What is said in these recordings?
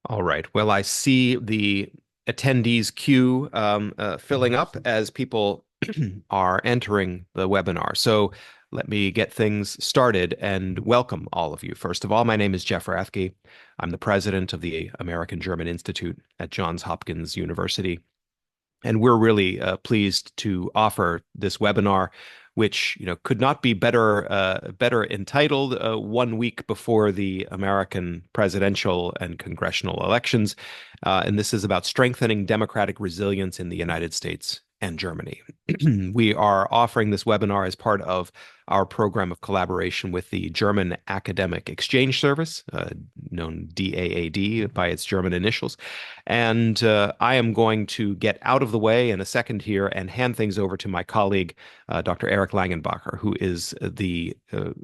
All right. Well, I see the attendees queue filling up as people are entering the webinar. So let me get things started and welcome all of you. First of all, my name is Jeff Rathke. I'm the president of the American German Institute at Johns Hopkins University. And we're really pleased to offer this webinar, which could not be better entitled 1 week before the American presidential and congressional elections. And this is about strengthening democratic resilience in the United States and Germany. We are offering this webinar as part of our program of collaboration with the German Academic Exchange Service, known DAAD by its German initials. And I am going to get out of the way in a second here and hand things over to my colleague, Dr. Eric Langenbacher, who is the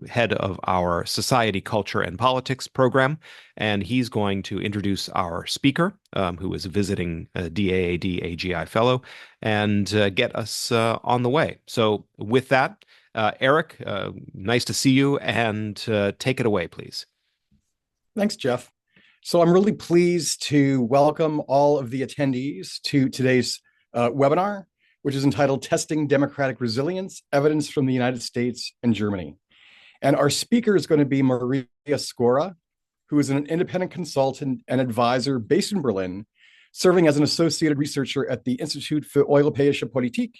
head of our Society, Culture, and Politics program. And he's going to introduce our speaker, who is a visiting DAAD AGI fellow, and get us on the way. So with that, Eric, nice to see you, and take it away, please. Thanks, Jeff. So I'm really pleased to welcome all of the attendees to today's webinar, which is entitled Testing Democratic Resilience, Evidence from the United States and Germany. And our speaker is going to be Maria Skóra, who is an independent consultant and advisor based in Berlin, serving as an associated researcher at the Institut für Europäische Politik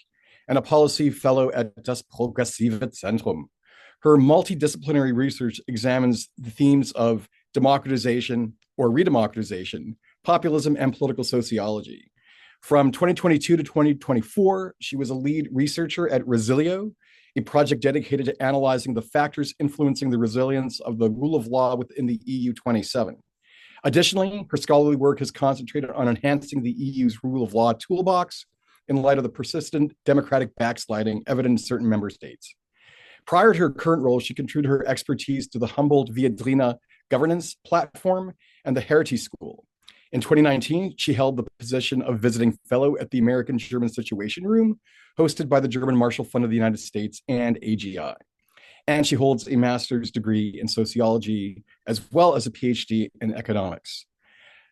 and a policy fellow at Das Progressive Zentrum. Her multidisciplinary research examines the themes of democratization or redemocratization, populism, and political sociology. From 2022 to 2024, she was a lead researcher at Resilio, a project dedicated to analyzing the factors influencing the resilience of the rule of law within the EU 27. Additionally, her scholarly work has concentrated on enhancing the EU's rule of law toolbox in light of the persistent democratic backsliding evident in certain member states. Prior to her current role, she contributed her expertise to the Humboldt Viadrina governance platform and the Heritage School. In 2019, she held the position of visiting fellow at the American German Situation Room, hosted by the German Marshall Fund of the United States and AGI. And she holds a master's degree in sociology, as well as a PhD in economics.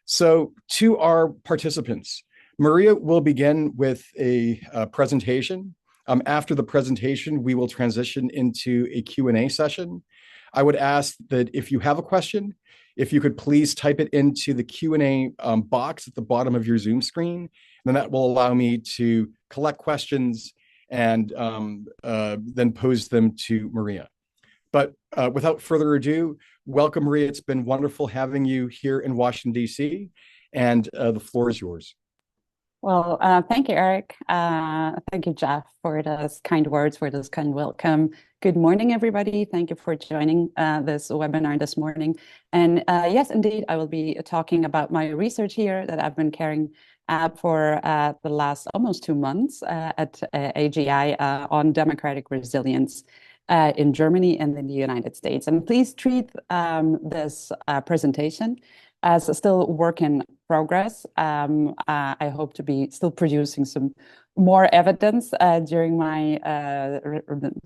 So to our participants, Maria will begin with a presentation. After the presentation, we will transition into a Q&A session. I would ask that if you have a question, if you could please type it into the Q&A box at the bottom of your Zoom screen, then that will allow me to collect questions and then pose them to Maria. But without further ado, welcome, Maria. It's been wonderful having you here in Washington, D.C., and the floor is yours. Well, thank you, Eric. Thank you, Jeff, for those kind words, for this kind welcome. Good morning, everybody. Thank you for joining this webinar this morning. And yes, indeed, I will be talking about my research here that I've been carrying out for the last almost 2 months at AGI on democratic resilience in Germany and in the United States. And please treat this presentation as a still work in progress. I hope to be still producing some more evidence during my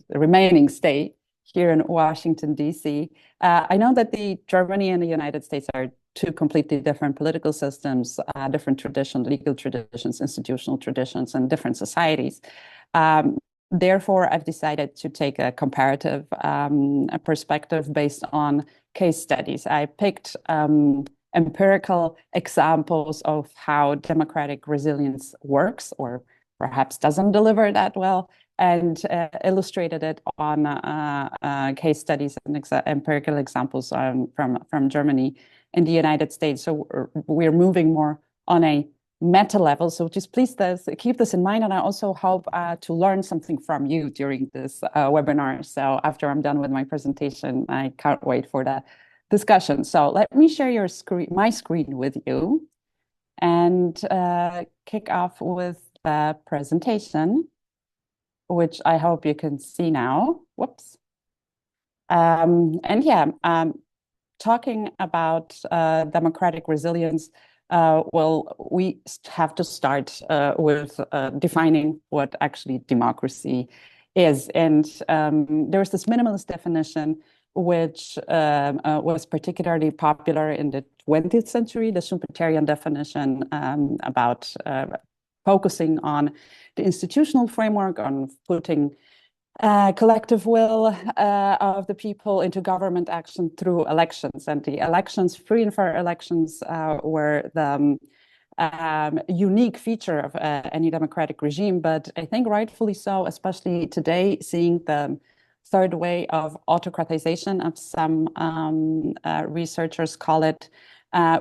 remaining stay here in Washington, D.C. I know that Germany and the United States are two completely different political systems, different traditions, legal traditions, institutional traditions, and different societies. Therefore, I've decided to take a comparative perspective based on case studies. I picked empirical examples of how democratic resilience works or perhaps doesn't deliver that well, and illustrated it on case studies and empirical examples from Germany and the United States. So we're moving more on a meta level. So just please keep this in mind. And I also hope to learn something from you during this webinar. So after I'm done with my presentation, I can't wait for the discussion. So let me share my screen with you and kick off with the presentation, which I hope you can see now. Whoops. And yeah, talking about democratic resilience, well, we have to start with defining what actually democracy is. And there's this minimalist definition, which was particularly popular in the 20th century, the Schumpeterian definition about focusing on the institutional framework, on putting collective will of the people into government action through elections. And the elections, free and fair elections, were the unique feature of any democratic regime. But I think rightfully so, especially today, seeing the third way of autocratization, of some researchers call it,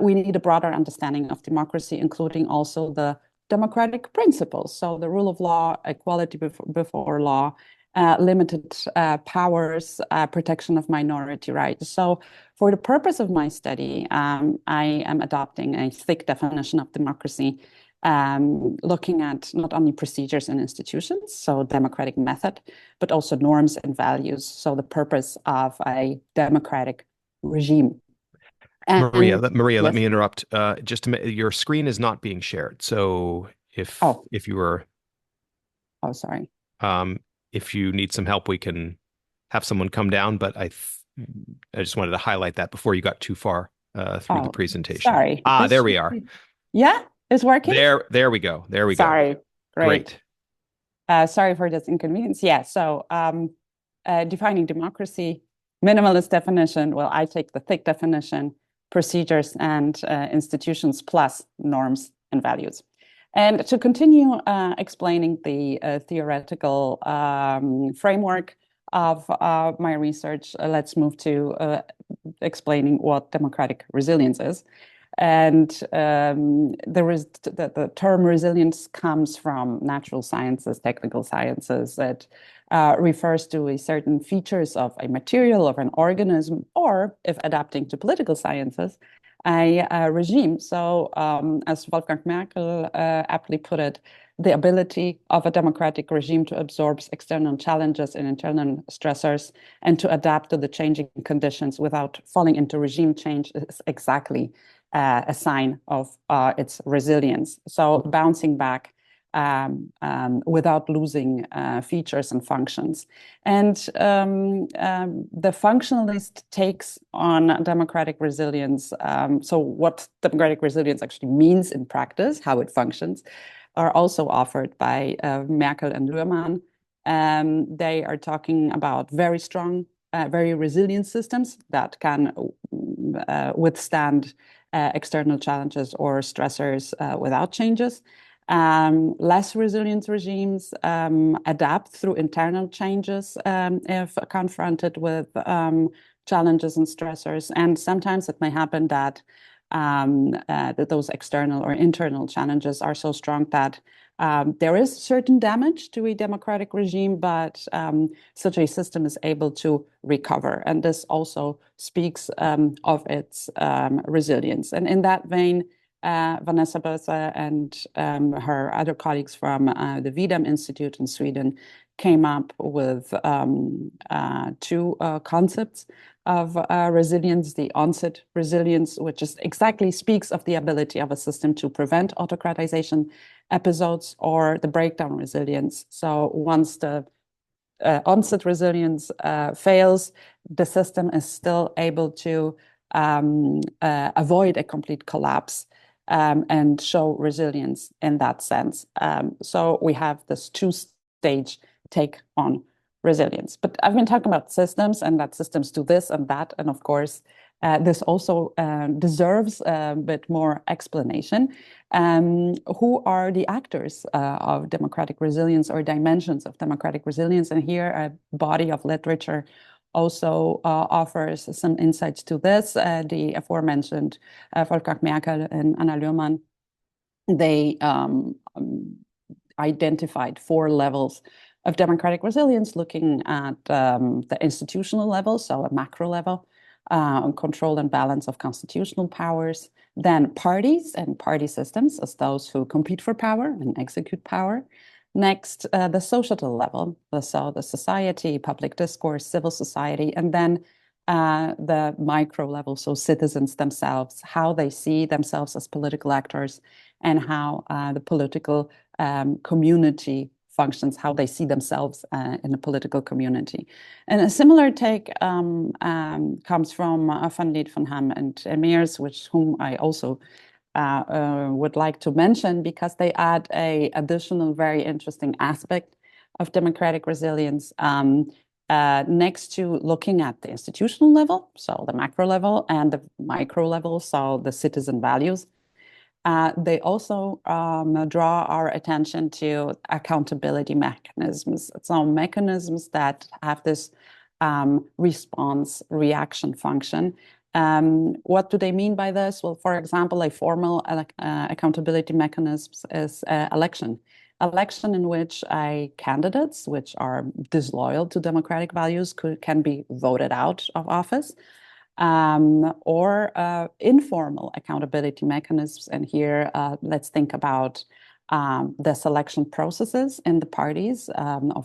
we need a broader understanding of democracy, including also the democratic principles. So the rule of law, equality before law, limited powers, protection of minority rights. So for the purpose of my study, I am adopting a thick definition of democracy, looking at not only procedures and institutions, so democratic method, but also norms and values. So the purpose of a democratic regime. And, Maria, yes. let me interrupt. Your screen is not being shared. So if you were, sorry. If you need some help, we can have someone come down. But I just wanted to highlight that before you got too far through the presentation. Sorry. There we are. Yeah, it's working. There we go. There we go. Sorry. Great. Sorry for this inconvenience. Yeah. So defining democracy, minimalist definition. Well, I take the thick definition, procedures and institutions plus norms and values. And to continue explaining the theoretical framework of my research, let's move to explaining what democratic resilience is. And the term resilience comes from natural sciences, technical sciences. It refers to a certain features of a material, of an organism, or, if adapting to political sciences, a regime. So as Wolfgang Merkel aptly put it, the ability of a democratic regime to absorb external challenges and internal stressors and to adapt to the changing conditions without falling into regime change is exactly a sign of its resilience. So bouncing back without losing features and functions. And the functionalist takes on democratic resilience. So what democratic resilience actually means in practice, how it functions, are also offered by Merkel and Luhrmann. They are talking about very strong, very resilient systems that can withstand external challenges or stressors without changes. Less resilient regimes adapt through internal changes if confronted with challenges and stressors. And sometimes it may happen that those external or internal challenges are so strong that there is certain damage to a democratic regime, but such a system is able to recover. And this also speaks of its resilience. And in that vein, Vanessa Böse and her other colleagues from the Vidam Institute in Sweden came up with two concepts of resilience: the onset resilience, which is exactly speaks of the ability of a system to prevent autocratization episodes, or the breakdown resilience. So once the onset resilience fails, the system is still able to avoid a complete collapse and show resilience in that sense. So we have this two-stage take on resilience. But I've been talking about systems and that systems do this and that. And of course, this also deserves a bit more explanation. Who are the actors of democratic resilience or dimensions of democratic resilience? And here a body of literature also offers some insights to this. The aforementioned Wolfgang Merkel and Anna Luhrmann, they identified 4 levels of democratic resilience, looking at the institutional level, so a macro level, control and balance of constitutional powers, then parties and party systems as those who compete for power and execute power. Next, the societal level, so the society, public discourse, civil society, and then the micro level, so citizens themselves, how they see themselves as political actors and how the political community functions, how they see themselves in a political community. And a similar take comes from Van Leed, Van Ham, and Meers, whom I also would like to mention because they add a additional very interesting aspect of democratic resilience next to looking at the institutional level, so the macro level, and the micro level, so the citizen values. They also draw our attention to accountability mechanisms. So mechanisms that have this response reaction function. What do they mean by this? Well, for example, a formal accountability mechanism is election in which candidates which are disloyal to democratic values can be voted out of office. Or informal accountability mechanisms. And here, let's think about the selection processes in the parties of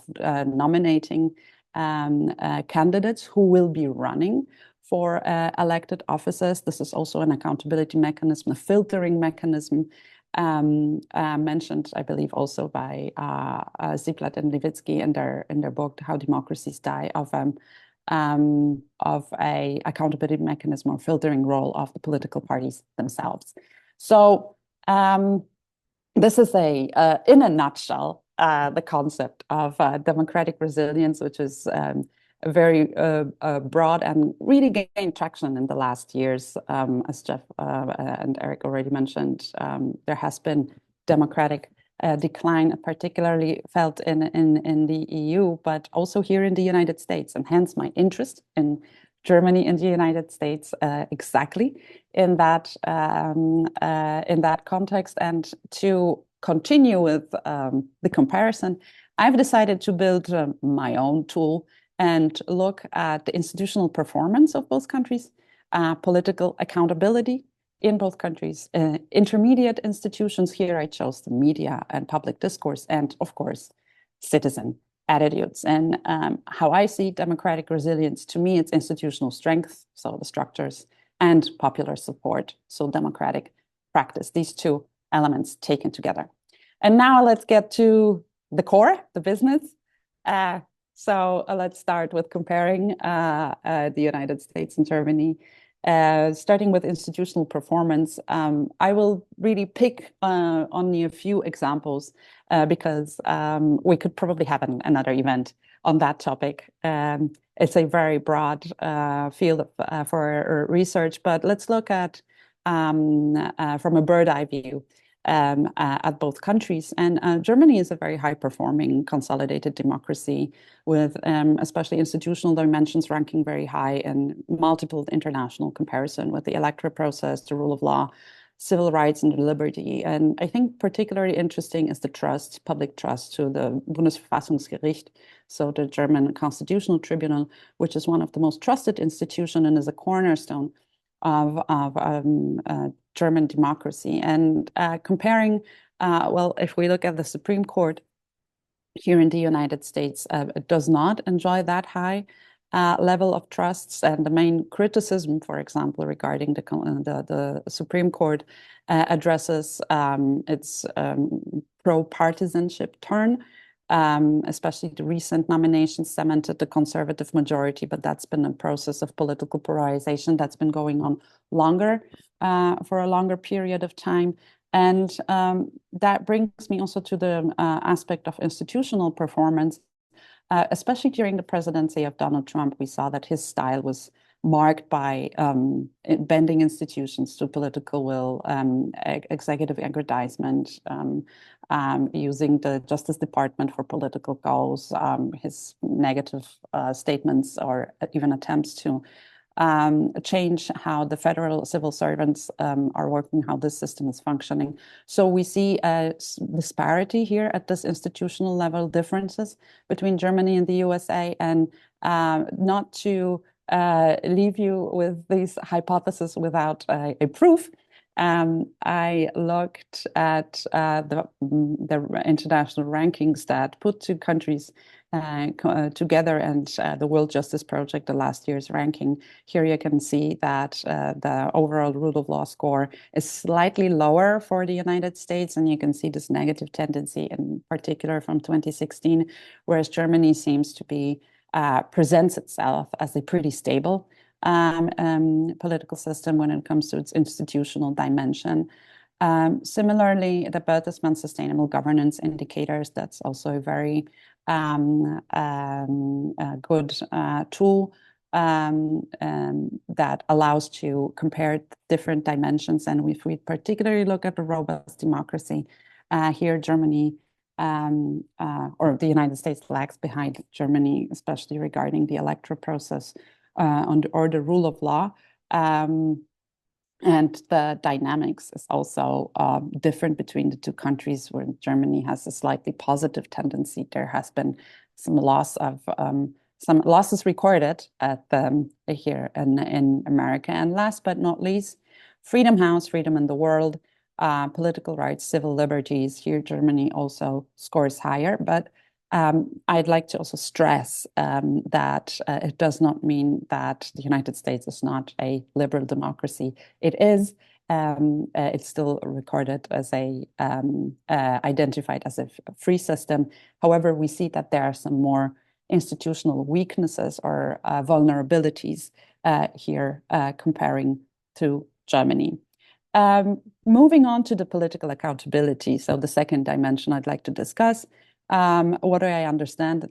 nominating candidates who will be running for elected offices. This is also an accountability mechanism, a filtering mechanism mentioned, I believe, also by Ziblatt and Levitsky in their book, How Democracies Die, of a accountability mechanism or filtering role of the political parties themselves. So this is in a nutshell, the concept of democratic resilience, which is very broad and really gained traction in the last years. As Jeff and Eric already mentioned, there has been democratic decline, particularly felt in the EU, but also here in the United States, and hence my interest in Germany and the United States exactly in that context. And to continue with the comparison, I've decided to build my own tool and look at the institutional performance of both countries, political accountability in both countries, intermediate institutions. Here I chose the media and public discourse, and of course, citizen attitudes. And how I see democratic resilience, to me, it's institutional strength, so the structures, and popular support, so democratic practice, these two elements taken together. And now let's get to the core, the business. So let's start with comparing the United States and Germany. Starting with institutional performance, I will really pick only a few examples because we could probably have another event on that topic. It's a very broad field for research, but let's look at from a bird's eye view at both countries. And Germany is a very high-performing consolidated democracy with especially institutional dimensions ranking very high in multiple international comparison with the electoral process, the rule of law, civil rights, and liberty. And I think particularly interesting is the trust, public trust to the Bundesverfassungsgericht, so the German Constitutional Tribunal, which is one of the most trusted institutions and is a cornerstone of German democracy. And comparing, well, if we look at the Supreme Court here in the United States, it does not enjoy that high level of trusts. And the main criticism, for example, regarding the Supreme Court addresses its pro-partisanship turn. Especially the recent nominations cemented the conservative majority, but that's been a process of political polarization that's been going on longer, for a longer period of time. And that brings me also to the aspect of institutional performance, especially during the presidency of Donald Trump. We saw that his style was marked by bending institutions to political will, executive aggrandizement, using the Justice Department for political goals, his negative statements or even attempts to change how the federal civil servants are working, how this system is functioning. So we see a disparity here at this institutional level, differences between Germany and the USA, and not to leave you with these hypotheses without a proof. I looked at the international rankings that put two countries together and the World Justice Project, the last year's ranking. Here you can see that the overall rule of law score is slightly lower for the United States, and you can see this negative tendency in particular from 2016, whereas Germany seems to be presents itself as a pretty stable political system when it comes to its institutional dimension. Similarly, the Bertelsmann Sustainable Governance Indicators, that's also a very good tool that allows to compare different dimensions. And if we particularly look at the robust democracy, here Germany or the United States lags behind Germany, especially regarding the electoral process or the rule of law. And the dynamics is also different between the two countries, where Germany has a slightly positive tendency. There has been some losses recorded at here in America. And last but not least, Freedom House, Freedom in the World, political rights, civil liberties. Here, Germany also scores higher, but I'd like to also stress that it does not mean that the United States is not a liberal democracy. It is. It's still recorded as identified as a free system. However, we see that there are some more institutional weaknesses or vulnerabilities here comparing to Germany. Moving on to the political accountability. So the second dimension I'd like to discuss. What do I understand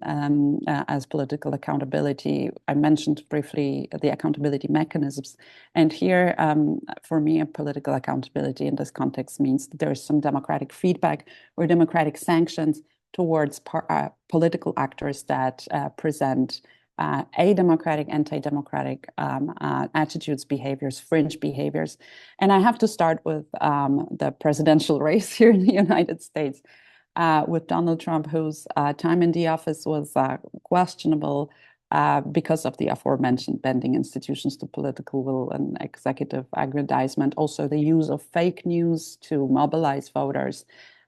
as political accountability? I mentioned briefly the accountability mechanisms. And here, for me, political accountability in this context means that there is some democratic feedback or democratic sanctions towards political actors that present ademocratic, anti-democratic attitudes, behaviors, fringe behaviors. And I have to start with the presidential race here in the United States. With Donald Trump, whose time in the office was questionable because of the aforementioned bending institutions to political will and executive aggrandizement, also the use of fake news to mobilize voters,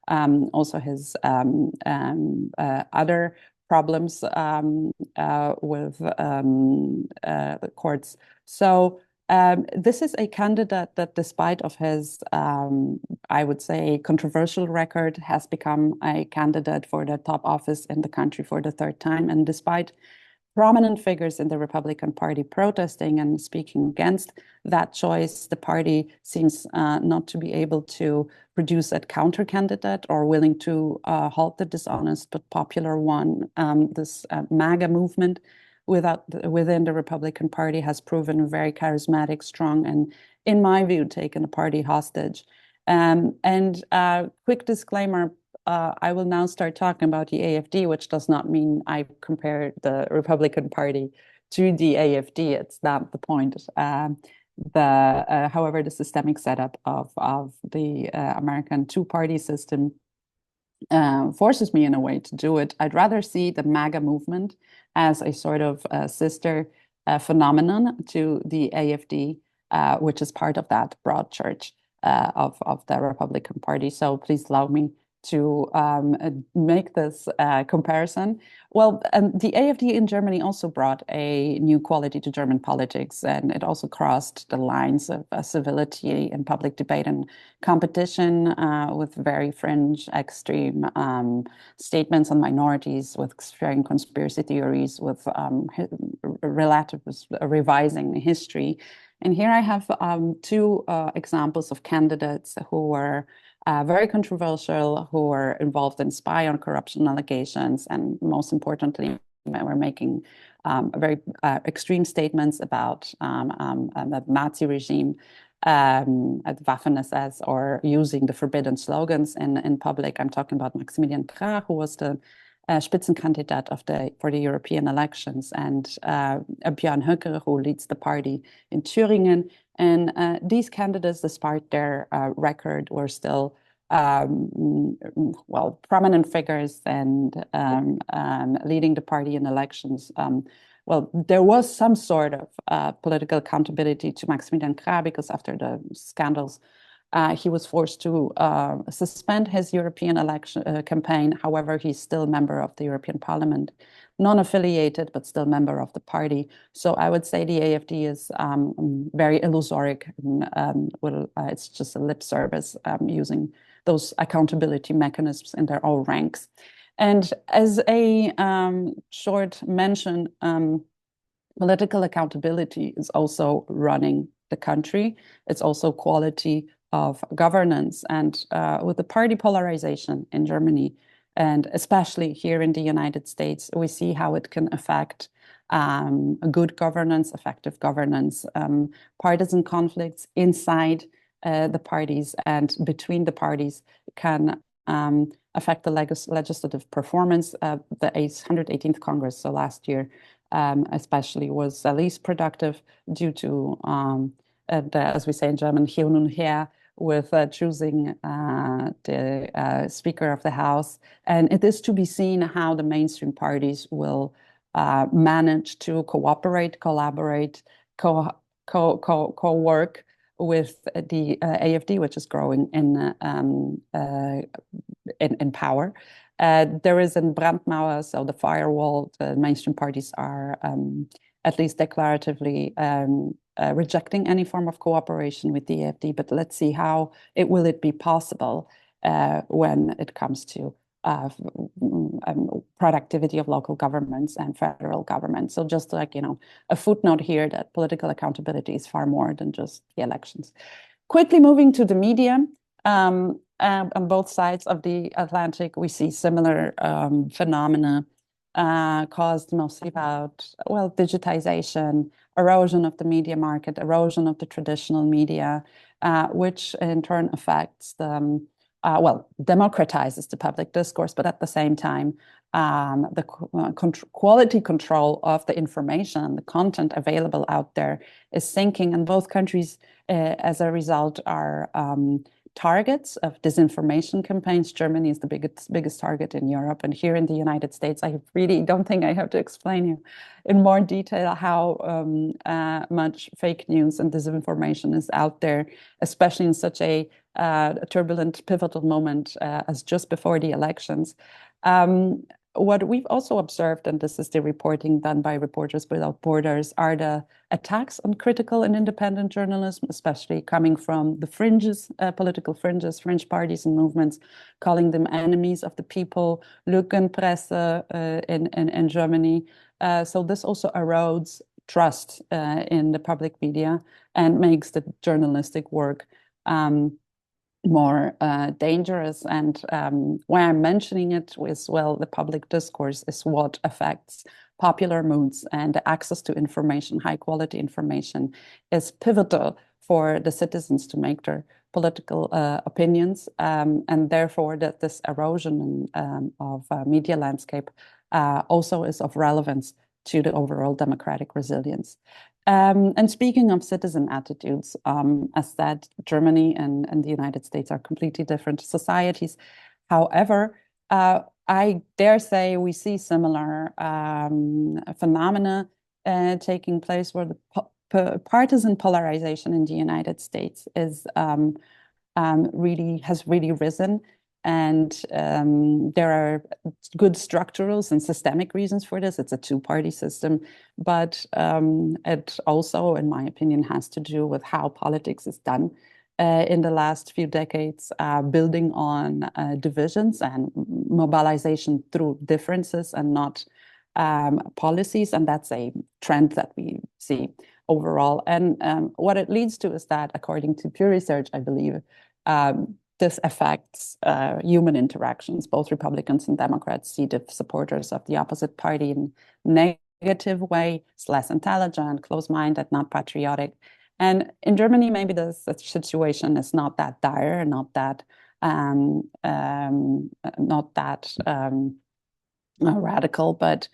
also his other problems with the courts. So this is a candidate that, despite of his, I would say, controversial record, has become a candidate for the top office in the country for the third time. And despite prominent figures in the Republican Party protesting and speaking against that choice, the party seems not to be able to produce a counter candidate or willing to halt the dishonest but popular one. This MAGA movement within the Republican Party has proven very charismatic, strong, and, in my view, taken the party hostage. Quick disclaimer, I will now start talking about the AfD, which does not mean I compare the Republican Party to the AfD. It's not the point. However, the systemic setup of the American two-party system forces me in a way to do it. I'd rather see the MAGA movement as a sort of sister phenomenon to the AfD, which is part of that broad church of the Republican Party. So please allow me to make this comparison. Well, the AfD in Germany also brought a new quality to German politics, and it also crossed the lines of civility and public debate and competition with very fringe, extreme statements on minorities, with extreme conspiracy theories, with relative revising history. And here I have two examples of candidates who were very controversial, who were involved in spy on corruption allegations, and most importantly, were making very extreme statements about the Nazi regime, Waffen-SS, or using the forbidden slogans in public. I'm talking about Maximilian Krah, who was the Spitzenkandidat for the European elections, and Björn Höcke, who leads the party in Thüringen. And these candidates, despite their record, were still prominent figures and leading the party in elections. There was some sort of political accountability to Maximilian Krah, because after the scandals, he was forced to suspend his European election campaign. However, he's still a member of the European Parliament. non-affiliated, but still member of the party. So I would say the AFD is very illusoric. It's just a lip service using those accountability mechanisms in their own ranks. And as a short mention, political accountability is also running the country. It's also quality of governance. And with the party polarization in Germany, and especially here in the United States, we see how it can affect good governance, effective governance, partisan conflicts inside the parties and between the parties can affect the legislative performance. The 118th Congress, so last year, especially was the least productive due to, as we say in German, hin und her, with choosing the Speaker of the House. And it is to be seen how the mainstream parties will manage to cooperate, collaborate, co-work with the AFD, which is growing in power. There is a Brandmauer, so the firewall. The mainstream parties are at least declaratively rejecting any form of cooperation with the AFD. But let's see how it will be possible when it comes to productivity of local governments and federal government. So just like, a footnote here that political accountability is far more than just the elections. Quickly moving to the media. On both sides of the Atlantic, we see similar phenomena caused mostly about, digitization, erosion of the media market, erosion of the traditional media, which in turn affects the democratizes the public discourse, but at the same time, the quality control of the information, the content available out there is sinking, and both countries, as a result, are targets of disinformation campaigns. Germany is the biggest target in Europe, and here in the United States, I really don't think I have to explain you in more detail how much fake news and disinformation is out there, especially in such a turbulent, pivotal moment as just before the elections. What we've also observed, and this is the reporting done by Reporters Without Borders, are the attacks on critical and independent journalism, especially coming from the fringes, political fringes, fringe parties and movements, calling them enemies of the people, Lückenpresse in Germany. So this also erodes trust in the public media and makes the journalistic work more dangerous. And why I'm mentioning it is, the public discourse is what affects popular moods, and the access to information, high quality information, is pivotal for the citizens to make their political opinions, and therefore that this erosion of media landscape also is of relevance to the overall democratic resilience. And speaking of citizen attitudes, as said, Germany and the United States are completely different societies. However, I dare say we see similar phenomena taking place where the partisan polarization in the United States is has really risen. And there are good structural and systemic reasons for this. It's a two-party system, but it also, in my opinion, has to do with how politics is done in the last few decades, building on divisions and mobilization through differences and not policies. And that's a trend that we see overall. And what it leads to is that, according to Pew Research, I believe, this affects human interactions. Both Republicans and Democrats see the supporters of the opposite party in a negative way. It's less intelligent, close-minded, not patriotic. And in Germany, maybe the situation is not that dire, not that radical, but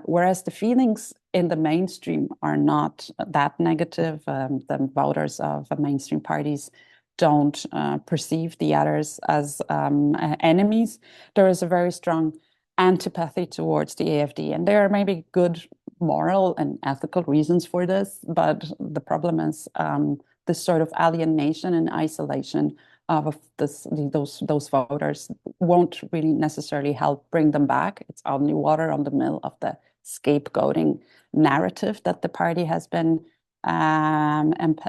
whereas the feelings in the mainstream are not that negative, the voters of mainstream parties don't perceive the others as enemies. There is a very strong antipathy towards the AFD, and there are maybe good moral and ethical reasons for this, but the problem is this sort of alienation and isolation of those voters won't really necessarily help bring them back. It's only water on the mill of the scapegoating narrative that the party has been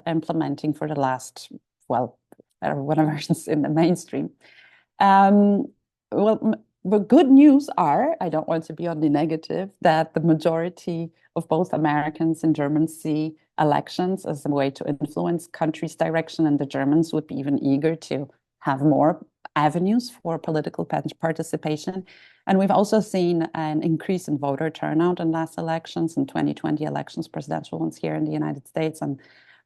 implementing for the last, well, whatever is in the mainstream. The good news are, I don't want to be on the negative, that the majority of both Americans and Germans see elections as a way to influence country's direction, and the Germans would be even eager to have more avenues for political participation. And we've also seen an increase in voter turnout in last elections, in 2020 elections, presidential ones here in the United States, and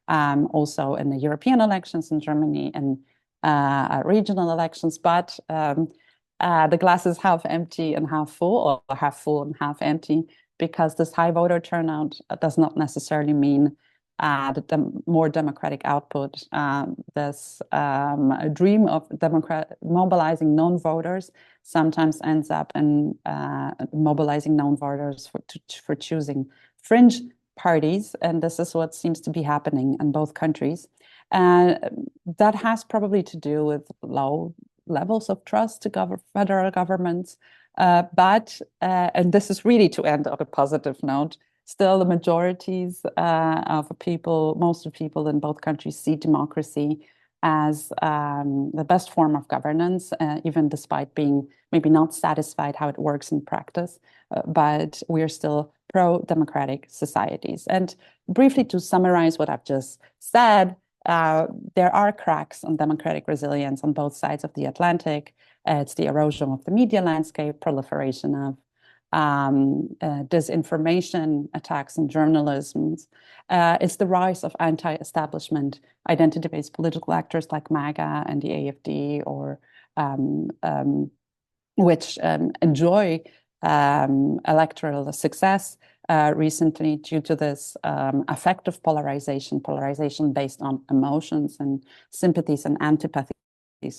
also in the European elections in Germany and regional elections. But the glass is half empty and half full, or half full and half empty, because this high voter turnout does not necessarily mean the more democratic output. This dream of mobilizing non-voters sometimes ends up in mobilizing non-voters for choosing fringe parties, and this is what seems to be happening in both countries. That has probably to do with low levels of trust to federal governments, but and this is really to end on a positive note, still the majorities of people, most of people in both countries see democracy as the best form of governance, even despite being maybe not satisfied how it works in practice, but we're still pro-democratic societies. And briefly to summarize what I've just said, there are cracks on democratic resilience on both sides of the Atlantic. It's the erosion of the media landscape, proliferation of disinformation attacks in journalism. It's the rise of anti-establishment identity-based political actors like MAGA and the AfD, or which enjoy electoral success recently due to this affective polarization based on emotions and sympathies and antipathies,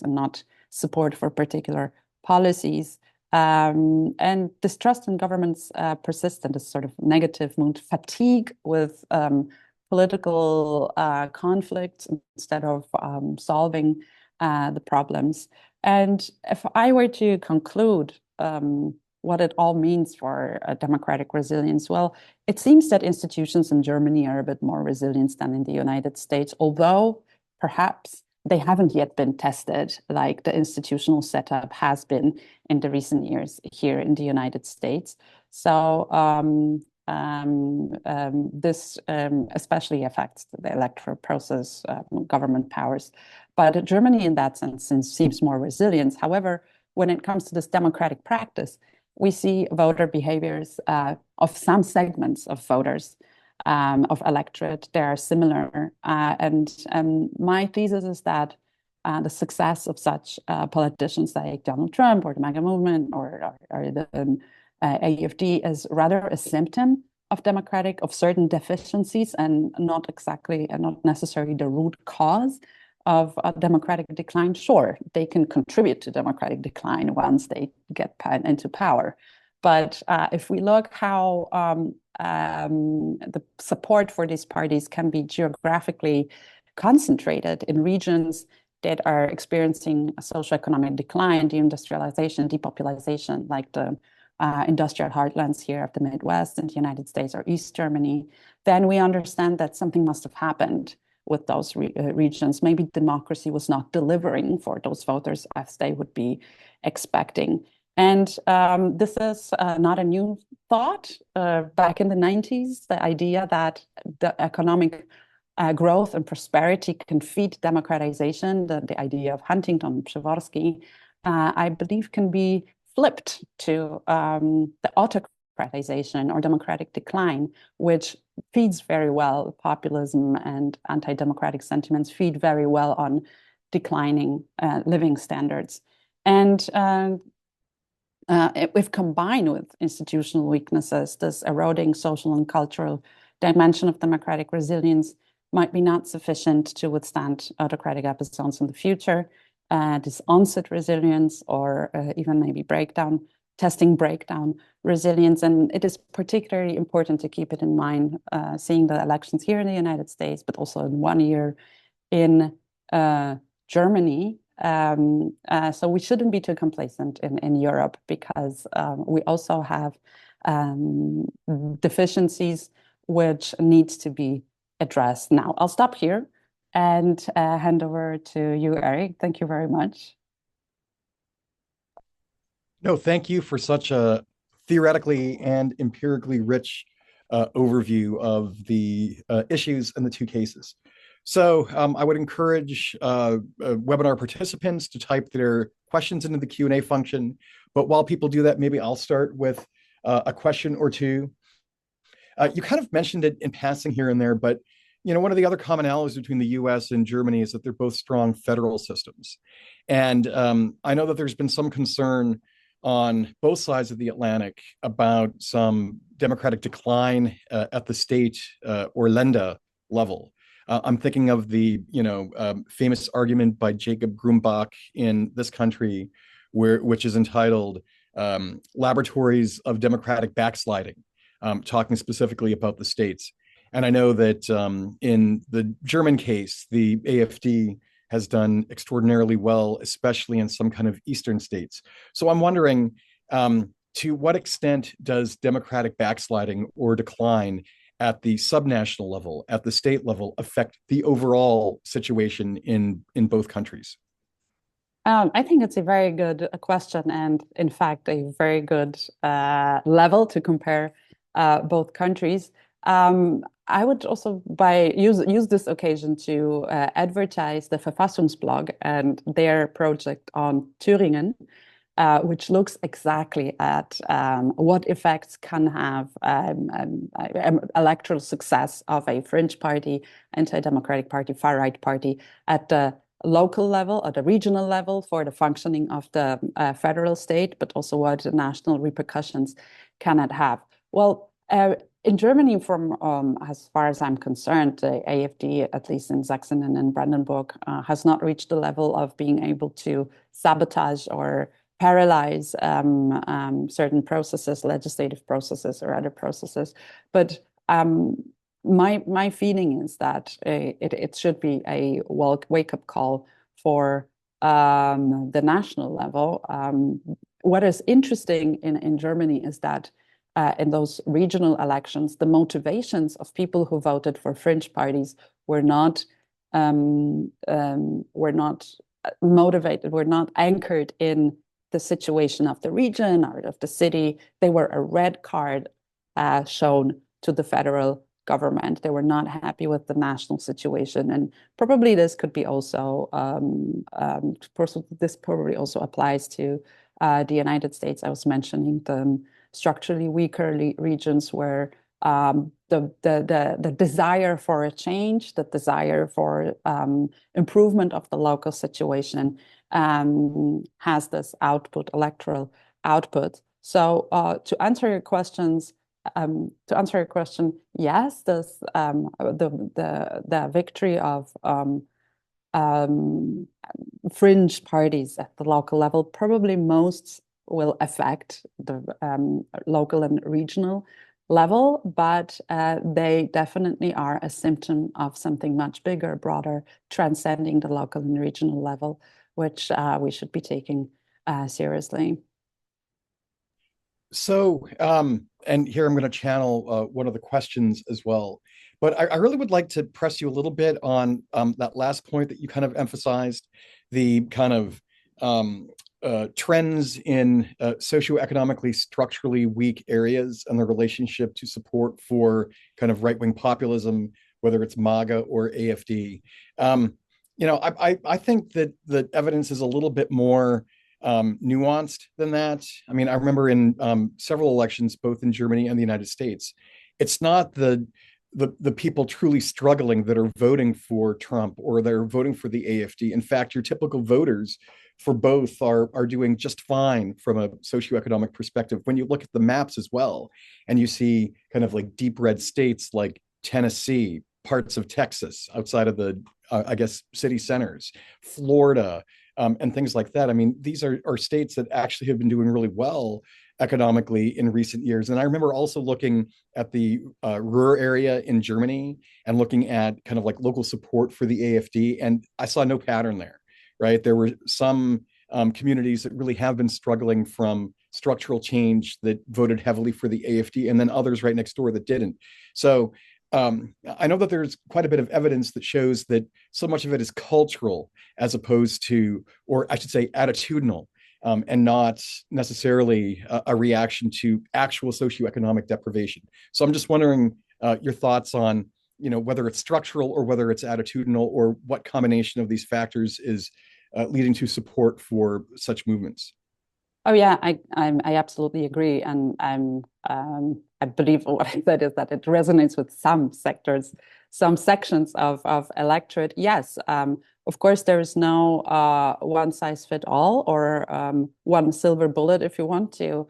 and not support for particular policies. And distrust in governments persist, and this sort of negative mood, fatigue with political conflicts instead of solving the problems. And if I were to conclude what it all means for democratic resilience, well, it seems that institutions in Germany are a bit more resilient than in the United States, although perhaps they haven't yet been tested like the institutional setup has been in the recent years here in the United States. So this especially affects the electoral process, government powers. But Germany in that sense seems more resilient. However, when it comes to this democratic practice, we see voter behaviors of some segments of voters, of electorate, they are similar. And my thesis is that the success of such politicians like Donald Trump or the MAGA movement or the AfD is rather a symptom of certain deficiencies, and not necessarily the root cause of a democratic decline. Sure, they can contribute to democratic decline once they get into power. But if we look how the support for these parties can be geographically concentrated in regions that are experiencing a socioeconomic decline, deindustrialization, depopulation, like the industrial heartlands here of the Midwest in the United States or East Germany, then we understand that something must have happened with those regions. Maybe democracy was not delivering for those voters as they would be expecting. And this is not a new thought. Back in the 90s, the idea that the economic growth and prosperity can feed democratization, the idea of Huntington, Przeworski, I believe can be flipped to the autocratization or democratic decline, which feeds very well populism, and anti-democratic sentiments feed very well on declining living standards. And if combined with institutional weaknesses, this eroding social and cultural dimension of democratic resilience might be not sufficient to withstand autocratic episodes in the future. This onset resilience, or even maybe testing breakdown resilience. And it is particularly important to keep it in mind, seeing the elections here in the United States, but also in 1 year in Germany, So we shouldn't be too complacent in Europe, because we also have deficiencies which needs to be addressed. Now, I'll stop here and hand over to you, Eric. Thank you very much. No, thank you for such a theoretically and empirically rich overview of the issues in the two cases. So I would encourage webinar participants to type their questions into the Q&A function. But while people do that, maybe I'll start with a question or two. You kind of mentioned it in passing here and there, but one of the other commonalities between the US and Germany is that they're both strong federal systems. And I know that there's been some concern on both sides of the Atlantic about some democratic decline at the state or Länder level. I'm thinking of the famous argument by Jacob Grumbach in this country, which is entitled "Laboratories of Democratic Backsliding," talking specifically about the states. And I know that in the German case, the AfD has done extraordinarily well, especially in some kind of eastern states. So I'm wondering, to what extent does democratic backsliding or decline at the subnational level, at the state level, affect the overall situation in both countries? I think it's a very good question, and in fact, a very good level to compare both countries. I would also use this occasion to advertise the Verfassungsblog and their project on Thüringen, which looks exactly at what effects can have electoral success of a fringe party, anti-democratic party, far-right party at the local level, at the regional level for the functioning of the federal state, but also what the national repercussions can it have. Well, in Germany, from as far as I'm concerned, the AfD, at least in Sachsen and in Brandenburg, has not reached the level of being able to sabotage or paralyze certain processes, legislative processes or other processes. But my feeling is that it should be a wake-up call for the national level. What is interesting in Germany is that in those regional elections, the motivations of people who voted for fringe parties were not motivated, were not anchored in the situation of the region or of the city. They were a red card shown to the federal government. They were not happy with the national situation, and probably this could be also this probably also applies to the United States. I was mentioning the structurally weaker regions where the desire for a change, the desire for improvement of the local situation has this electoral output. So to answer your question, yes, this the victory of fringe parties at the local level probably most will affect the local and regional level, but they definitely are a symptom of something much bigger, broader, transcending the local and regional level, which we should be taking seriously. So, and here I'm going to channel one of the questions as well, but I really would like to press you a little bit on that last point that you kind of emphasized, the kind of trends in socioeconomically structurally weak areas and the relationship to support for kind of right-wing populism, whether it's MAGA or AfD. I think that the evidence is a little bit more nuanced than that. I mean, I remember in several elections, both in Germany and the United States, it's not the people truly struggling that are voting for Trump or they're voting for the AfD. In fact, your typical voters for both are doing just fine from a socioeconomic perspective. When you look at the maps as well, and you see kind of like deep red states like Tennessee, parts of Texas outside of the, I guess, city centers, Florida, and things like that. I mean, these are states that actually have been doing really well economically in recent years. And I remember also looking at the Ruhr area in Germany and looking at kind of like local support for the AfD, and I saw no pattern there. right? There were some communities that really have been struggling from structural change that voted heavily for the AFD, and then others right next door that didn't. So I know that there's quite a bit of evidence that shows that so much of it is cultural as opposed to, or I should say, attitudinal, and not necessarily a reaction to actual socioeconomic deprivation. So I'm just wondering your thoughts on, whether it's structural or whether it's attitudinal, or what combination of these factors is leading to support for such movements. Oh yeah, I absolutely agree, and I believe what I said is that it resonates with some sectors, some sections of electorate. Yes, of course, there is no one size fit all, or one silver bullet if you want to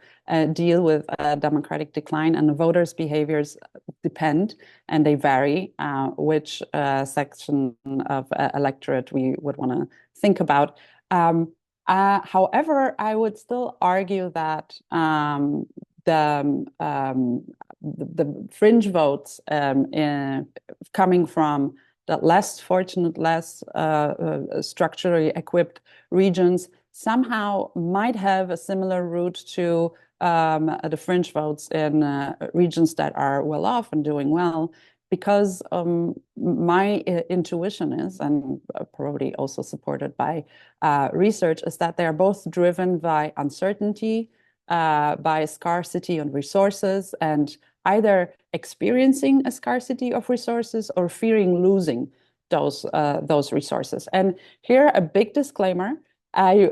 deal with democratic decline, and the voters' behaviors depend and they vary. Which section of electorate we would want to think about. However, I would still argue that the fringe votes coming from the less fortunate, less structurally equipped regions somehow might have a similar route to the fringe votes in regions that are well off and doing well. Because my intuition is, and probably also supported by research, is that they are both driven by uncertainty, by scarcity on resources, and either experiencing a scarcity of resources or fearing losing those resources. And here, a big disclaimer. I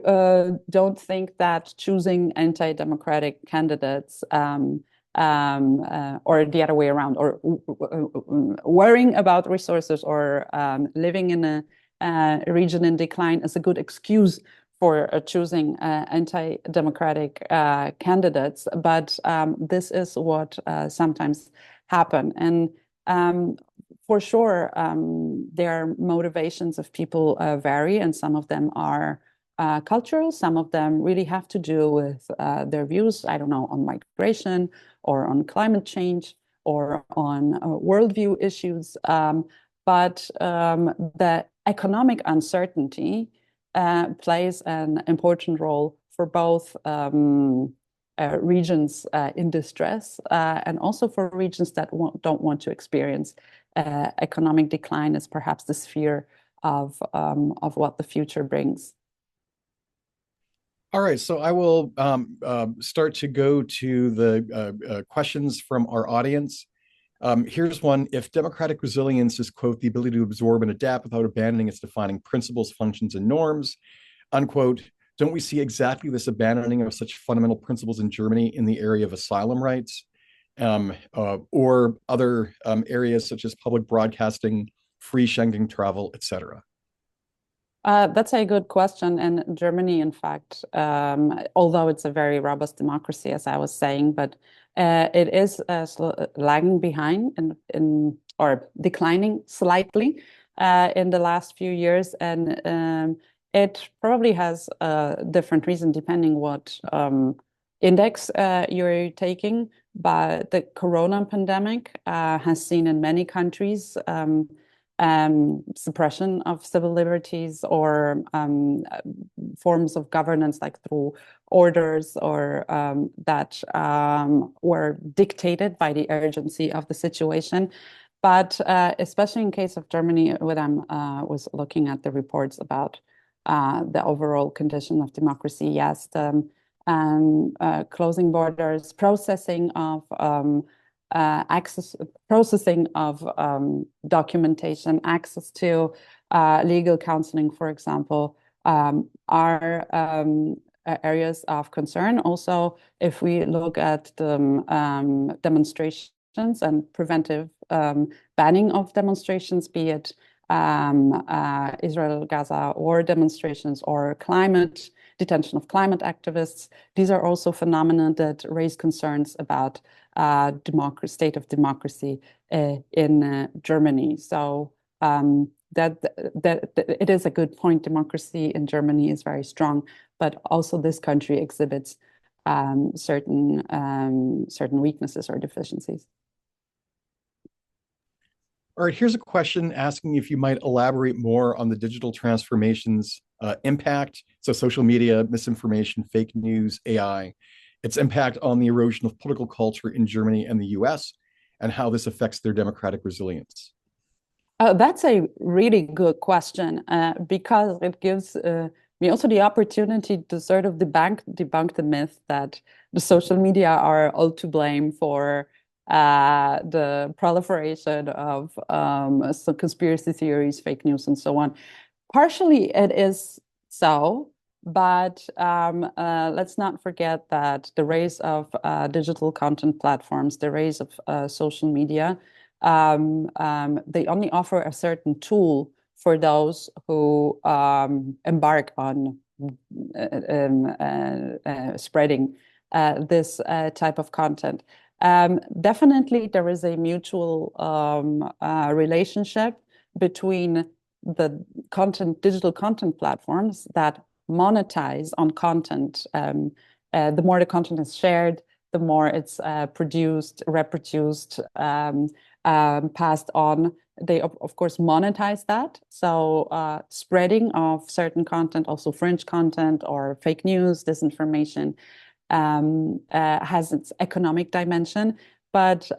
don't think that choosing anti-democratic candidates or the other way around, or worrying about resources, or living in a region in decline is a good excuse for choosing anti-democratic candidates. But this is what sometimes happen. And for sure, their motivations of people vary, and some of them are cultural. Some of them really have to do with their views, I don't know, on migration, or on climate change, or on worldview issues. But the economic uncertainty plays an important role for both regions in distress, and also for regions that don't want to experience economic decline, as perhaps this fear of what the future brings. All right, so I will start to go to the questions from our audience. Here's one. If democratic resilience is, quote, the ability to absorb and adapt without abandoning its defining principles, functions, and norms, unquote, don't we see exactly this abandoning of such fundamental principles in Germany in the area of asylum rights, or other areas such as public broadcasting, free Schengen travel, etc.? That's a good question. And Germany, in fact, although it's a very robust democracy, as I was saying, but it is lagging behind or declining slightly in the last few years. And it probably has a different reason depending what index you're taking. But the corona pandemic has seen in many countries suppression of civil liberties, or forms of governance, like through orders, or that were dictated by the urgency of the situation. But especially in case of Germany, when I was looking at the reports about the overall condition of democracy, yes, the closing borders, processing of processing of documentation, access to legal counseling, for example, are areas of concern. Also, if we look at the demonstrations and preventive banning of demonstrations, be it Israel-Gaza war demonstrations, or detention of climate activists, these are also phenomena that raise concerns about state of democracy in Germany. So that it is a good point. Democracy in Germany is very strong, but also this country exhibits certain weaknesses or deficiencies. All right, here's a question asking if you might elaborate more on the digital transformation's impact. So, social media, misinformation, fake news, AI, its impact on the erosion of political culture in Germany and the US, and how this affects their democratic resilience. That's a really good question because it gives me also the opportunity to sort of debunk the myth that the social media are all to blame for the proliferation of some conspiracy theories, fake news, and so on. Partially, it is so, but let's not forget that the rise of digital content platforms, the rise of social media, they only offer a certain tool for those who embark on spreading this type of content. Definitely, there is a mutual relationship between the digital content platforms that monetize on content. The more the content is shared, the more it's produced, reproduced, passed on. They, of course, monetize that. So spreading of certain content, also fringe content or fake news, disinformation, has its economic dimension. But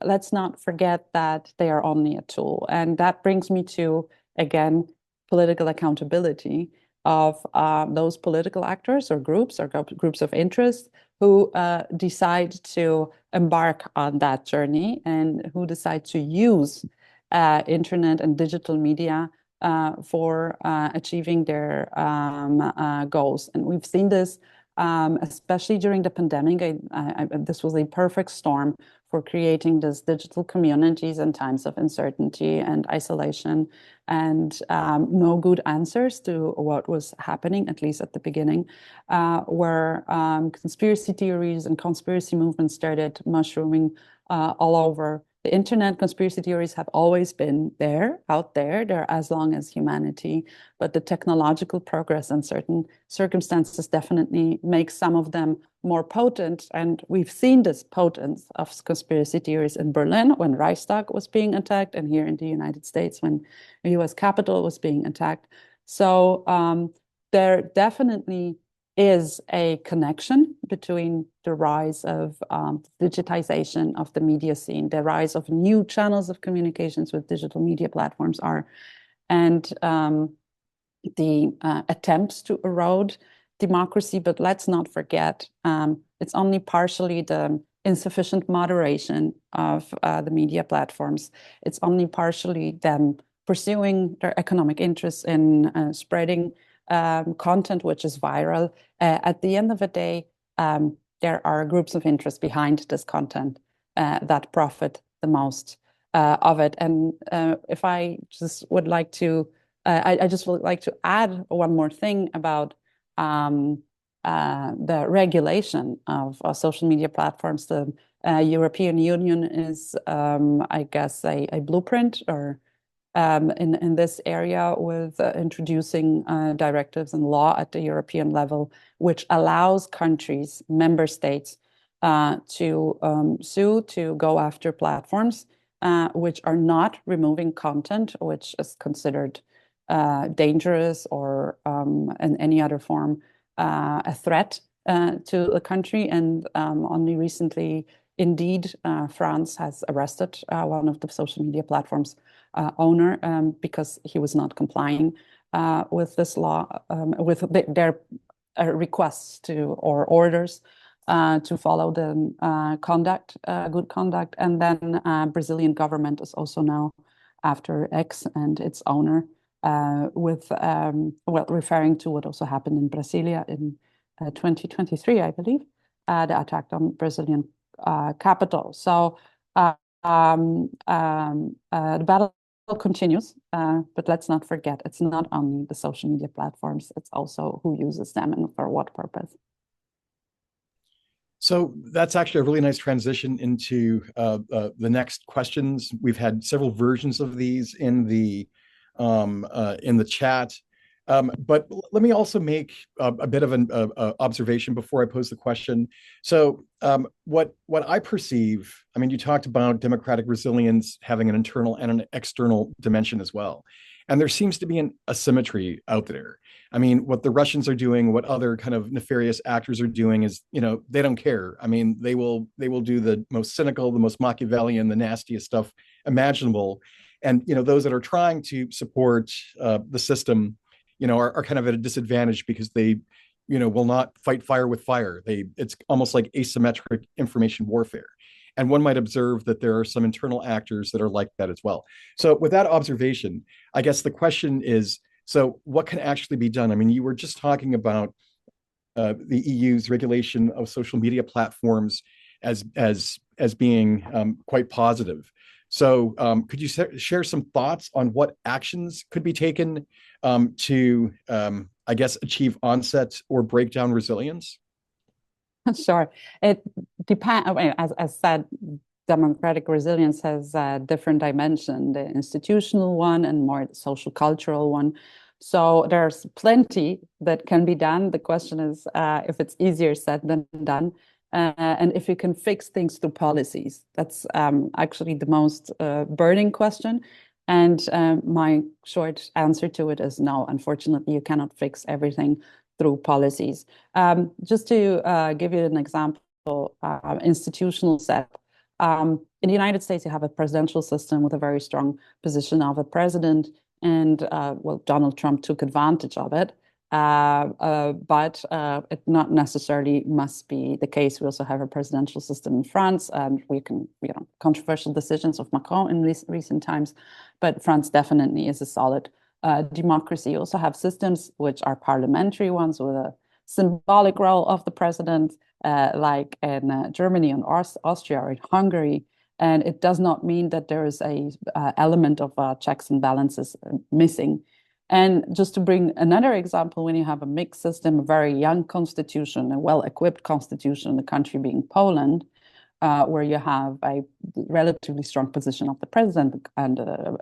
let's not forget that they are only a tool. And that brings me to, again, political accountability of those political actors or groups of interest who decide to embark on that journey and who decide to use internet and digital media for achieving their goals. And we've seen this especially during the pandemic. This was a perfect storm for creating these digital communities in times of uncertainty and isolation, and no good answers to what was happening, at least at the beginning, where conspiracy theories and conspiracy movements started mushrooming all over the internet. Conspiracy theories have always been there, out there. They're as long as humanity, but the technological progress in certain circumstances definitely makes some of them more potent. And we've seen this potence of conspiracy theories in Berlin when Reichstag was being attacked, and here in the United States when the US Capitol was being attacked. So there definitely is a connection between the rise of digitization of the media scene, the rise of new channels of communications with digital media platforms and the attempts to erode democracy. But let's not forget, it's only partially the insufficient moderation of the media platforms. It's only partially them pursuing their economic interests in spreading content which is viral. At the end of the day, there are groups of interest behind this content that profit the most of it. And if I just would like to, I just would like to add one more thing about the regulation of social media platforms. The European Union is, I guess, a blueprint or in this area with introducing directives and law at the European level, which allows countries, member states, to sue, to go after platforms which are not removing content which is considered dangerous or in any other form a threat to the country. And only recently, indeed, France has arrested one of the social media platforms owner because he was not complying with this law, with their requests to or orders to follow the conduct, good conduct. And then Brazilian government is also now after X and its owner with referring to what also happened in Brasilia in 2023, I believe, the attack on Brazilian capital. So the battle continues, but let's not forget, it's not only the social media platforms, it's also who uses them and for what purpose. So that's actually a really nice transition into the next questions. We've had several versions of these in the chat. But let me also make a bit of an observation before I pose the question. So, what I perceive, I mean, you talked about democratic resilience having an internal and an external dimension as well, and there seems to be an asymmetry out there. I mean, what the Russians are doing, what other kind of nefarious actors are doing is, they don't care. I mean, they will do the most cynical, the most Machiavellian, the nastiest stuff imaginable, and those that are trying to support the system are kind of at a disadvantage because they will not fight fire with fire. It's almost like asymmetric information warfare. And one might observe that there are some internal actors that are like that as well. So with that observation, I guess the question is, so what can actually be done? I mean, you were just talking about the EU's regulation of social media platforms as being quite positive. So could you share some thoughts on what actions could be taken to, I guess, achieve onset or breakdown resilience? Sure. It depends. As said, democratic resilience has a different dimension, the institutional one and more the social cultural one. So there's plenty that can be done. The question is if it's easier said than done. And if you can fix things through policies. That's actually the most burning question. And my short answer to it is no. Unfortunately, you cannot fix everything through policies. Just to give you an example, institutional setup. In the United States, you have a presidential system with a very strong position of a president. And well, Donald Trump took advantage of it. But it not necessarily must be the case. We also have a presidential system in France, and we can, controversial decisions of Macron in recent times, but France definitely is a solid democracy. You also have systems which are parliamentary ones with a symbolic role of the president, like in Germany and Austria or in Hungary. And it does not mean that there is a element of checks and balances missing. And just to bring another example, when you have a mixed system, a very young constitution, a well-equipped constitution, the country being Poland, where you have a relatively strong position of the president and a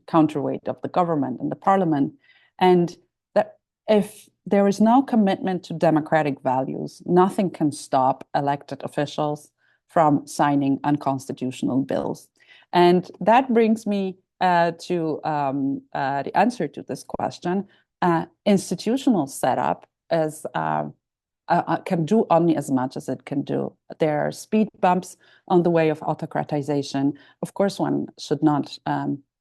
counterweight of the government and the parliament, and that if there is no commitment to democratic values, nothing can stop elected officials from signing unconstitutional bills. And that brings me to the answer to this question. Institutional setup is can do only as much as it can do. There are speed bumps on the way of autocratization. Of course, one should not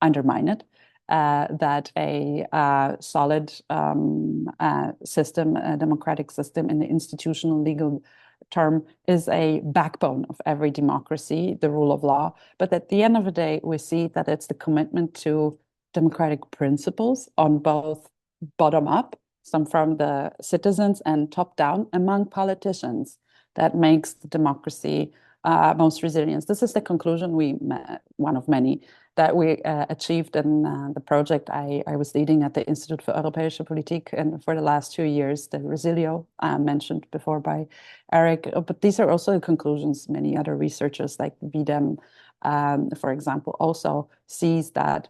undermine it. That a solid system, a democratic system in the institutional legal term is a backbone of every democracy, the rule of law. But at the end of the day, we see that it's the commitment to democratic principles on both bottom up, some from the citizens, and top down among politicians that makes the democracy most resilient. This is the conclusion one of many, that we achieved in the project I was leading at the Institute for Europäische Politik, and for the last 2 years, the Resilio mentioned before by Eric. But these are also the conclusions many other researchers like VDEM, for example, also sees that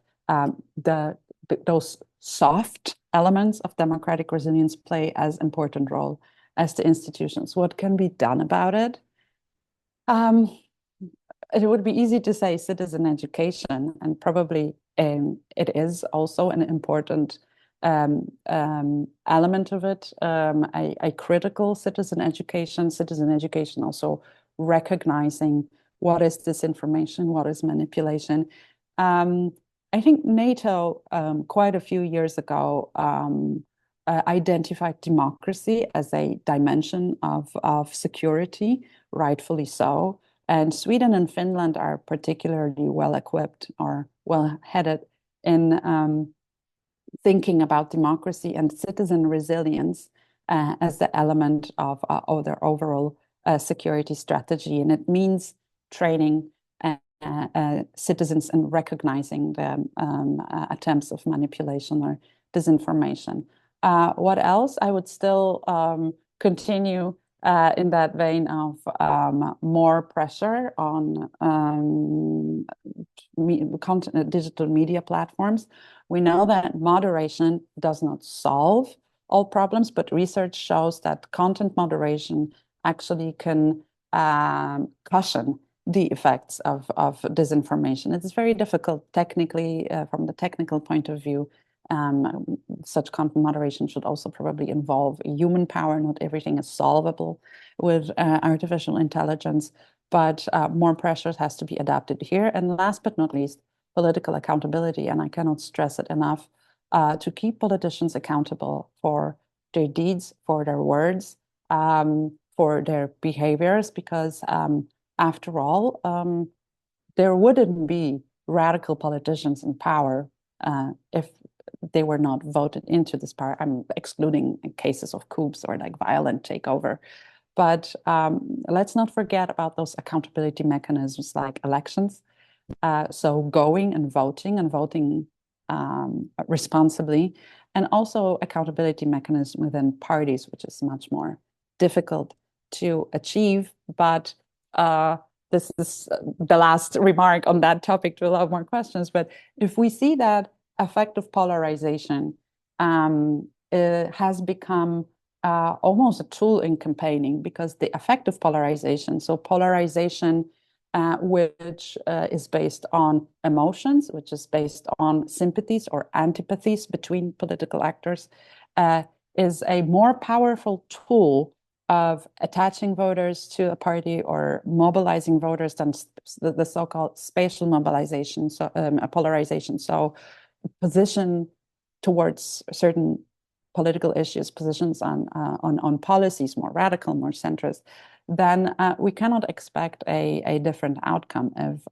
those soft elements of democratic resilience play as important role as the institutions. What can be done about it? It would be easy to say citizen education, and probably it is also an important element of it, a critical citizen education also recognizing what is disinformation, what is manipulation. I think NATO quite a few years ago identified democracy as a dimension of security, rightfully so. And Sweden and Finland are particularly well equipped or well headed in thinking about democracy and citizen resilience as the element of their overall security strategy. And it means training citizens and recognizing the attempts of manipulation or disinformation. What else? I would still continue in that vein of more pressure on content, digital media platforms. We know that moderation does not solve all problems, but research shows that content moderation actually can cushion the effects of disinformation. It's very difficult technically, from the technical point of view. Such content moderation should also probably involve human power. Not everything is solvable with artificial intelligence, but more pressure has to be adapted here. And last but not least, political accountability. And I cannot stress it enough, to keep politicians accountable for their deeds, for their words, for their behaviors, because after all, there wouldn't be radical politicians in power if they were not voted into this power. I'm excluding cases of coups or like violent takeover. But let's not forget about those accountability mechanisms like elections. So going and voting responsibly, and also accountability mechanism within parties, which is much more difficult to achieve. But this is the last remark on that topic to allow more questions. But if we see that effective polarization has become almost a tool in campaigning, because the effective polarization, so polarization which is based on emotions, which is based on sympathies or antipathies between political actors, is a more powerful tool of attaching voters to a party or mobilizing voters than the so-called spatial mobilization, so a polarization. So position towards certain political issues, positions on policies, more radical, more centrist, then we cannot expect a different outcome of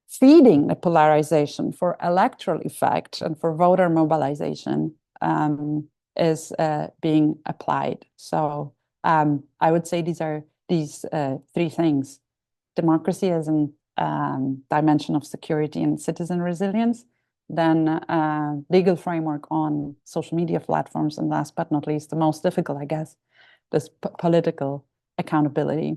feeding the polarization for electoral effect and for voter mobilization is being applied. So I would say these are these three things: democracy as a dimension of security and citizen resilience, then legal framework on social media platforms, and last but not least, the most difficult, I guess, this political accountability.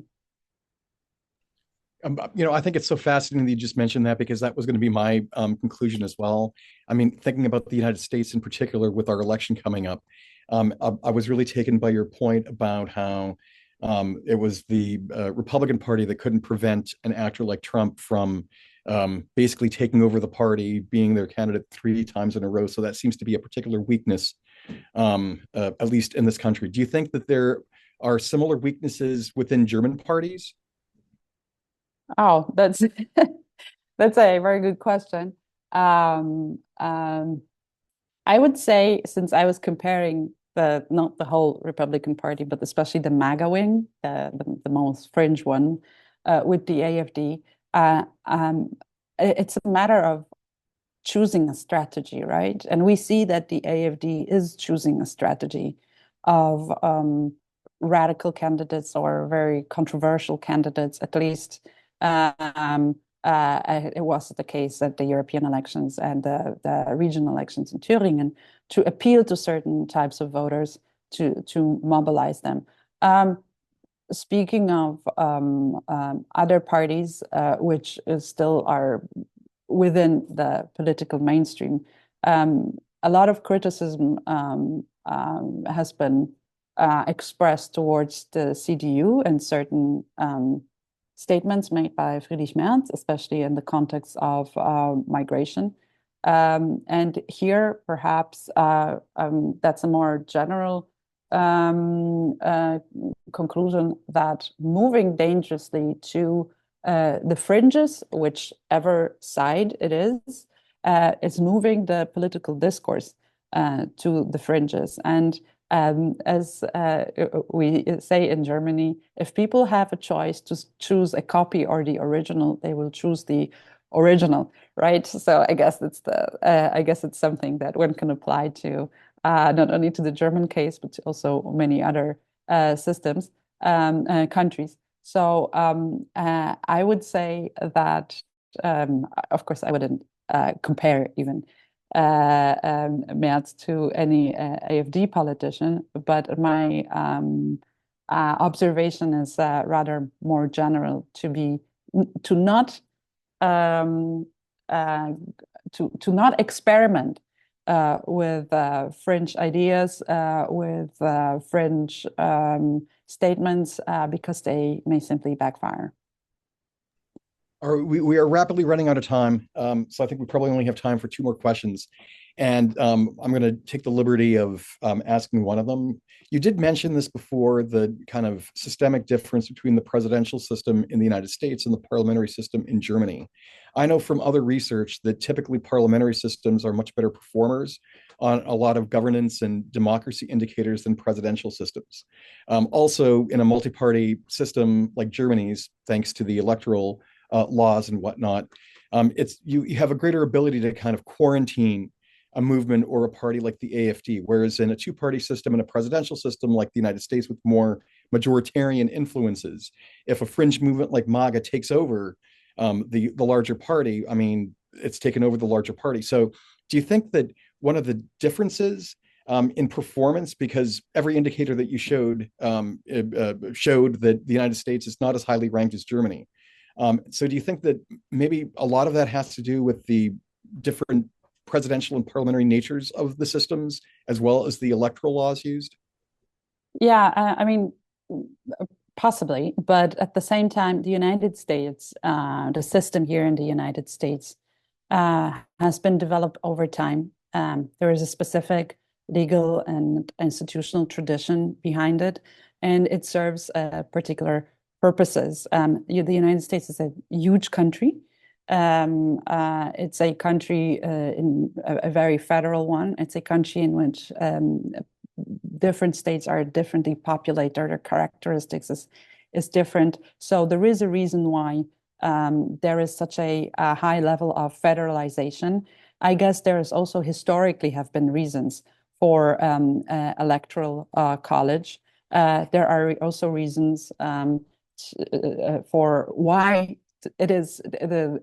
I think it's so fascinating that you just mentioned that, because that was going to be my conclusion as well. I mean, thinking about the United States in particular with our election coming up, I was really taken by your point about how it was the Republican Party that couldn't prevent an actor like Trump from basically taking over the party, being their candidate 3 times in a row. So that seems to be a particular weakness, at least in this country. Do you think that there are similar weaknesses within German parties? Oh, that's that's a very good question. I would say, since I was comparing not the whole Republican Party, but especially the MAGA wing, the most fringe one, with the AfD, it's a matter of choosing a strategy, right? And we see that the AfD is choosing a strategy of radical candidates or very controversial candidates, at least. It was the case at the European elections and the regional elections in Thüringen, to appeal to certain types of voters, to mobilize them. Speaking of other parties, which still are within the political mainstream, a lot of criticism has been expressed towards the CDU and certain statements made by Friedrich Merz, especially in the context of migration. And here, perhaps, that's a more general conclusion, that moving dangerously to the fringes, whichever side it is moving the political discourse to the fringes. And as we say in Germany, if people have a choice to choose a copy or the original, they will choose the original, right? So I guess it's something that one can apply to not only to the German case, but to also many other systems, countries. So I would say that, of course, I wouldn't compare even Merz to any AfD politician, but my observation is rather more general, to not not experiment with fringe ideas, with fringe statements, because they may simply backfire. We are rapidly running out of time, so I think we probably only have time for two more questions. And I'm going to take the liberty of asking one of them. You did mention this before, the kind of systemic difference between the presidential system in the United States and the parliamentary system in Germany. I know from other research that typically parliamentary systems are much better performers on a lot of governance and democracy indicators than presidential systems. Also, in a multi-party system like Germany's, thanks to the electoral laws and whatnot, you have a greater ability to kind of quarantine a movement or a party like the AfD, whereas in a two-party system and a presidential system like the United States with more majoritarian influences, if a fringe movement like MAGA takes over the larger party, I mean, it's taken over the larger party. So do you think that one of the differences in performance, because every indicator that you showed showed that the United States is not as highly ranked as Germany. So do you think that maybe a lot of that has to do with the different presidential and parliamentary natures of the systems, as well as the electoral laws used? Yeah, I mean, possibly, but at the same time, the United States, the system here in the United States has been developed over time. There is a specific legal and institutional tradition behind it, and it serves particular purposes. The United States is a huge country. It's a country in a very federal one. It's a country in which different states are differently populated. Their characteristics is different. So there is a reason why there is such a high level of federalization. I guess there is also historically have been reasons for electoral college. There are also reasons for why it is the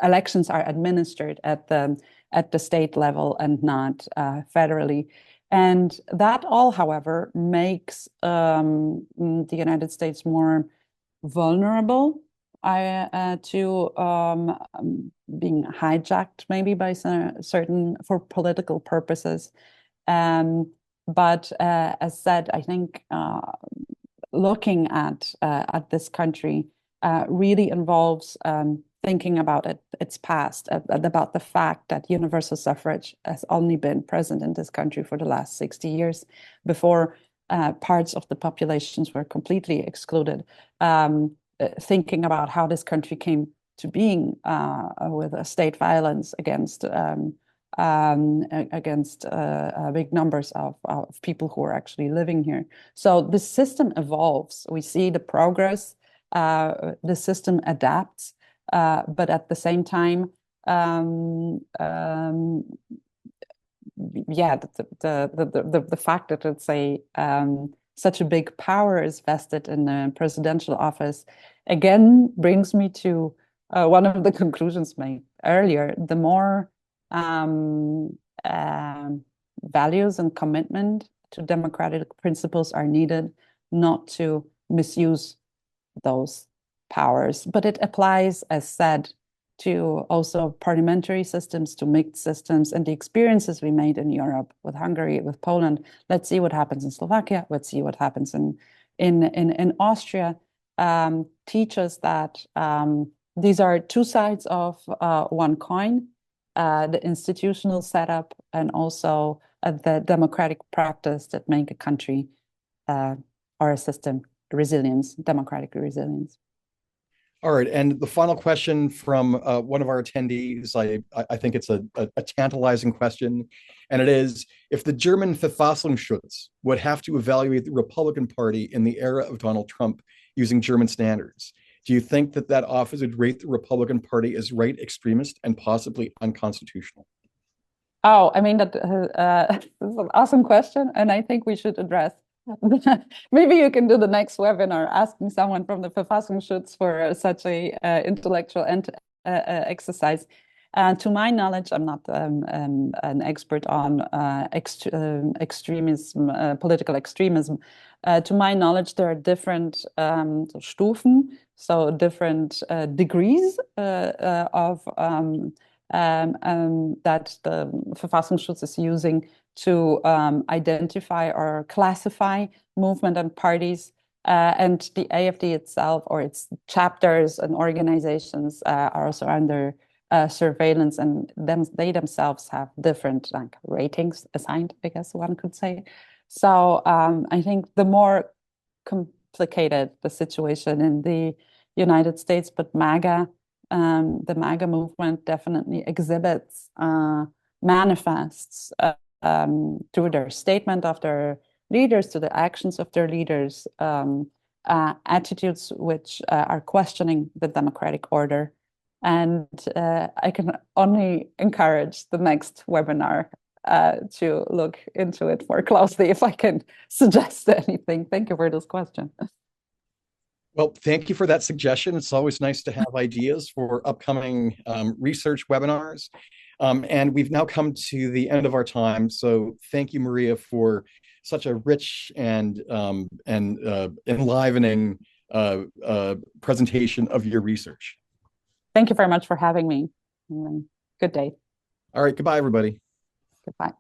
elections are administered at the state level and not federally. And that all, however, makes the United States more vulnerable to being hijacked maybe by certain for political purposes. But as said, I think looking at this country really involves thinking about its past, about the fact that universal suffrage has only been present in this country for the last 60 years before parts of the populations were completely excluded. Thinking about how this country came to being with state violence against big numbers of people who are actually living here. So the system evolves. We see the progress. The system adapts, but at the same time, the fact that it's such a big power is vested in the presidential office again brings me to one of the conclusions made earlier. The more values and commitment to democratic principles are needed, not to misuse those powers. But it applies, as said, to also parliamentary systems, to mixed systems, and the experiences we made in Europe with Hungary, with Poland. Let's see what happens in Slovakia. Let's see what happens in Austria. Teach us that these are two sides of one coin, the institutional setup and also the democratic practice that make a country or a system resilience, democratic resilience. All right, and the final question from one of our attendees, I think it's a tantalizing question, and it is, if the German Verfassungsschutz would have to evaluate the Republican Party in the era of Donald Trump using German standards, do you think that office would rate the Republican Party as right extremist and possibly unconstitutional? Oh, I mean, that is an awesome question, and I think we should address. Maybe you can do the next webinar asking someone from the Verfassungsschutz for such a intellectual exercise. To my knowledge, I'm not an expert on extremism, political extremism. To my knowledge, there are different Stufen, so different degrees of that the Verfassungsschutz is using to identify or classify movement and parties. And the AfD itself, or its chapters and organizations, are also under surveillance, and they themselves have different like ratings assigned, I guess one could say. So I think the more complicated the situation in the United States, but the MAGA movement definitely exhibits, manifests through their statement of their leaders, to the actions of their leaders, attitudes which are questioning the democratic order. And I can only encourage the next webinar to look into it more closely if I can suggest anything. Thank you for this question. Well, thank you for that suggestion. It's always nice to have ideas for upcoming research webinars. And we've now come to the end of our time. So thank you, Maria, for such a rich and enlivening presentation of your research. Thank you very much for having me. Good day. All right. Goodbye, everybody. Goodbye.